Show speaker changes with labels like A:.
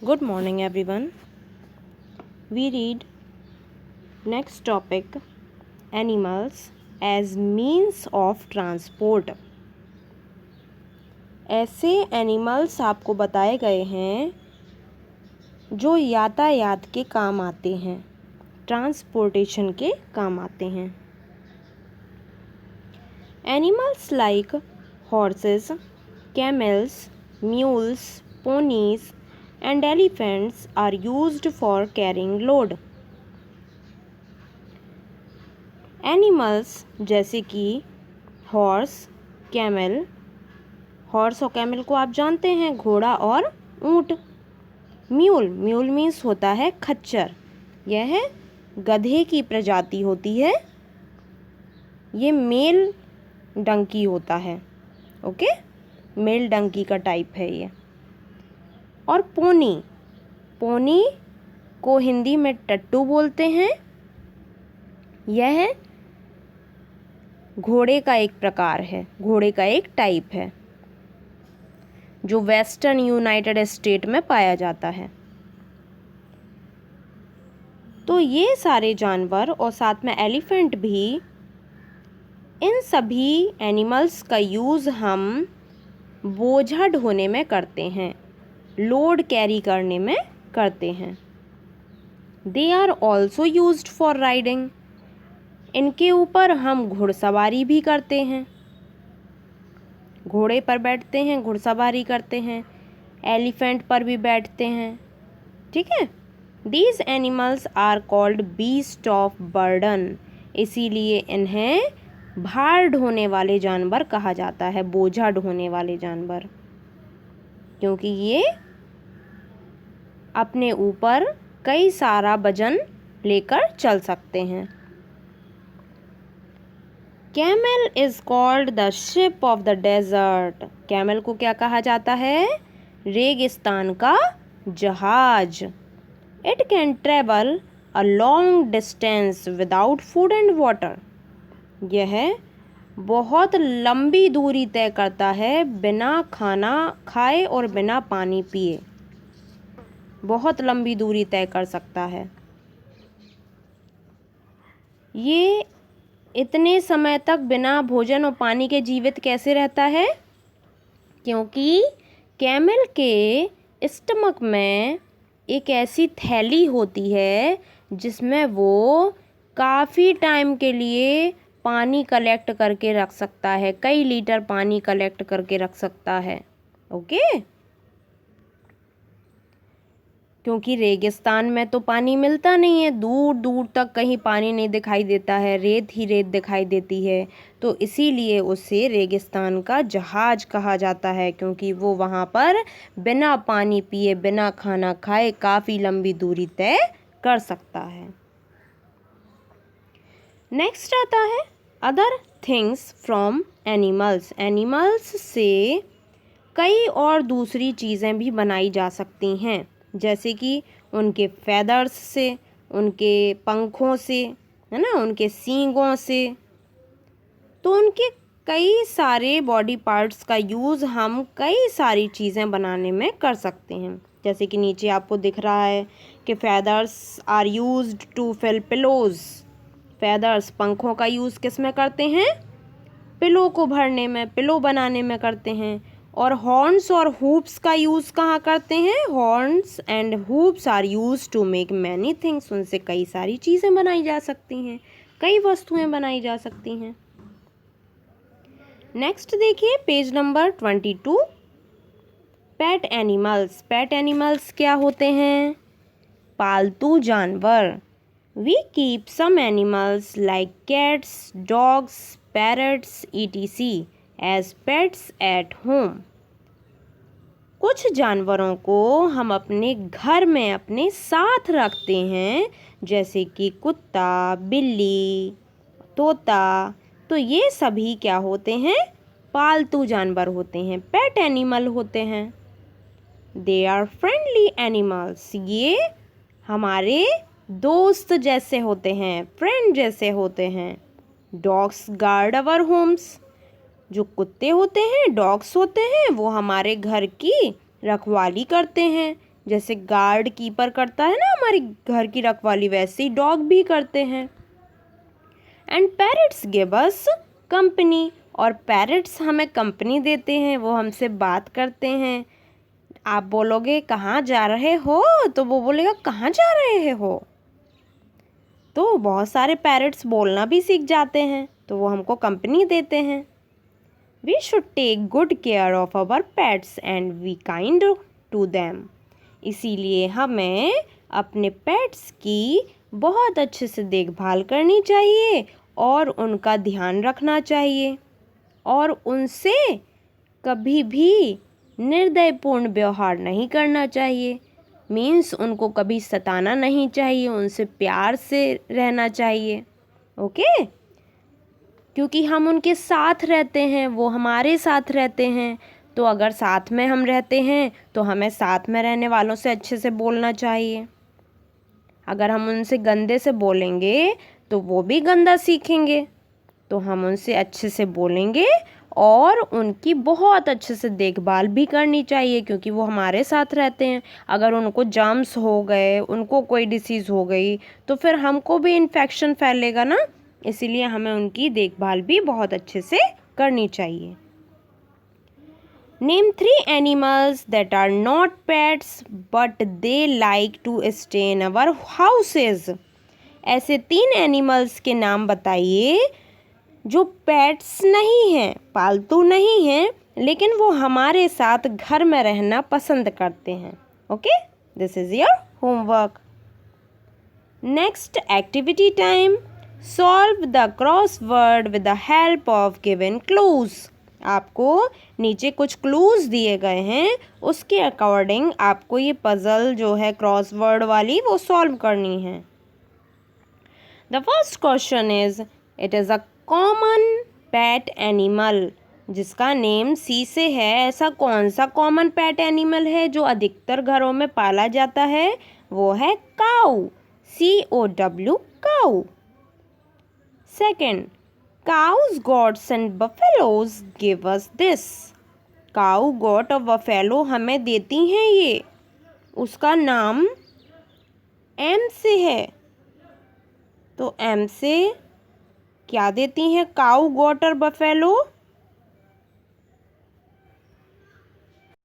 A: Good morning, everyone. We read next topic animals as means of transport. ऐसे animals आपको बताए गए हैं जो यातायात के काम आते हैं, ट्रांसपोर्टेशन के काम आते हैं. Animals like horses, camels, mules, ponies and elephants are used for carrying load. Animals जैसे कि हॉर्स, कैमल. हॉर्स और कैमल को आप जानते हैं, घोड़ा और ऊंट. म्यूल मीन्स होता है खच्चर. यह गधे की प्रजाति होती है. ये मेल डंकी होता है. ओके, मेल डंकी का टाइप है ये. और पोनी को हिंदी में टट्टू बोलते हैं. यह घोड़े का एक प्रकार है, घोड़े का एक टाइप है जो वेस्टर्न यूनाइटेड स्टेट में पाया जाता है. तो ये सारे जानवर और साथ में एलिफेंट भी, इन सभी एनिमल्स का यूज़ हम बोझा ढोने में करते हैं, लोड कैरी करने में करते हैं. They are also used for riding. इनके ऊपर हम घुड़सवारी भी करते हैं, घोड़े पर बैठते हैं, घुड़सवारी करते हैं. एलिफेंट पर भी बैठते हैं. ठीक है. These animals are called beast of burden. इसीलिए इन्हें भार ढोने वाले जानवर कहा जाता है, बोझा ढोने वाले जानवर, क्योंकि ये अपने ऊपर कई सारा वजन लेकर चल सकते हैं. Camel is called the ship of the desert. Camel को क्या कहा जाता है? रेगिस्तान का जहाज. It can travel a long distance without food and water. यह बहुत लंबी दूरी तय करता है बिना खाना खाए और बिना पानी पिए. बहुत लंबी दूरी तय कर सकता है. ये इतने समय तक बिना भोजन और पानी के जीवित कैसे रहता है? क्योंकि कैमल के स्टमक में एक ऐसी थैली होती है जिसमें वो काफ़ी टाइम के लिए पानी कलेक्ट करके रख सकता है, कई लीटर पानी कलेक्ट करके रख सकता है. ओके, क्योंकि रेगिस्तान में तो पानी मिलता नहीं है, दूर दूर तक कहीं पानी नहीं दिखाई देता है, रेत ही रेत दिखाई देती है. तो इसीलिए उसे रेगिस्तान का जहाज कहा जाता है, क्योंकि वो वहाँ पर बिना पानी पिए, बिना खाना खाए काफ़ी लंबी दूरी तय कर सकता है. नेक्स्ट आता है other things from animals. Animals से कई और दूसरी चीज़ें भी बनाई जा सकती हैं, जैसे कि उनके फेदर्स से, उनके पंखों से, है ना, उनके सींगों से. तो उनके कई सारे बॉडी पार्ट्स का यूज़ हम कई सारी चीज़ें बनाने में कर सकते हैं. जैसे कि नीचे आपको दिख रहा है कि feathers are used to fill pillows. Feathers, पंखों का यूज़ किस में करते हैं? पिलो को भरने में, पिलो बनाने में करते हैं. और हॉर्न्स और हुप्स का यूज़ कहाँ करते हैं? Horns and hooves are use to make many things. उनसे कई सारी चीज़ें बनाई जा सकती हैं, कई वस्तुएं बनाई जा सकती हैं. नेक्स्ट देखिए page number 22. Pet animals. Pet animals क्या होते हैं? पालतू जानवर. We keep some animals like cats, dogs, parrots etc as pets at home. कुछ जानवरों को हम अपने घर में अपने साथ रखते हैं, जैसे कि कुत्ता, बिल्ली, तोता. तो ये सभी क्या होते हैं? पालतू जानवर होते हैं, पेट एनिमल होते हैं. They are friendly animals. ये हमारे दोस्त जैसे होते हैं, फ्रेंड जैसे होते हैं. डॉग्स गार्ड अवर होम्स. जो कुत्ते होते हैं, डॉग्स होते हैं, वो हमारे घर की रखवाली करते हैं, जैसे गार्ड कीपर करता है ना हमारी घर की रखवाली, वैसे ही डॉग भी करते हैं। And parrots give us company, और पैरट्स हमें कंपनी देते हैं, वो हमसे बात करते हैं। आप बोलोगे कहाँ जा रहे हो, तो वो बोलेगा कहाँ जा रहे हो। तो बहुत सारे पैरट्स बोलना भी सीख जाते हैं, तो वो हमको कंपनी देते हैं। We should take good care of our pets and we kind to them. इसीलिए हमें अपने पेट्स की बहुत अच्छे से देखभाल करनी चाहिए और उनका ध्यान रखना चाहिए, और उनसे कभी भी निर्दयपूर्ण व्यवहार नहीं करना चाहिए। मीन्स उनको कभी सताना नहीं चाहिए, उनसे प्यार से रहना चाहिए। ओके, क्योंकि हम उनके साथ रहते हैं, वो हमारे साथ रहते हैं। तो अगर साथ में हम रहते हैं तो हमें साथ में रहने वालों से अच्छे से बोलना चाहिए। अगर हम उनसे गंदे से बोलेंगे तो वो भी गंदा सीखेंगे। तो हम उनसे अच्छे से बोलेंगे और उनकी बहुत अच्छे से देखभाल भी करनी चाहिए, क्योंकि वो हमारे साथ रहते हैं। अगर उनको जर्म्स हो गए, उनको कोई डिसीज़ हो गई, तो फिर हमको भी इन्फेक्शन फैलेगा ना। इसीलिए हमें उनकी देखभाल भी बहुत अच्छे से करनी चाहिए। Name 3 animals that are not pets but they like to stay in our houses. ऐसे 3 एनिमल्स के नाम बताइए जो पेट्स नहीं हैं, पालतू नहीं हैं, लेकिन वो हमारे साथ घर में रहना पसंद करते हैं। Okay, this is your homework. Next activity time. Solve the crossword with the help of given clues. आपको नीचे कुछ क्लूज दिए गए हैं, उसके अकॉर्डिंग आपको ये पजल जो है क्रॉसवर्ड वाली वो सॉल्व करनी है। The first question is, it is a common pet animal. जिसका नेम सी से है, ऐसा कौन सा कॉमन पेट एनिमल है जो अधिकतर घरों में पाला जाता है? वो है काऊ, COW, cow. Second, cows, goats and buffaloes give us this. काऊ, गोट और बफेलो हमें देती हैं ये। उसका नाम एम से है, तो एम से क्या देती हैं काऊ, गोट और बफेलो?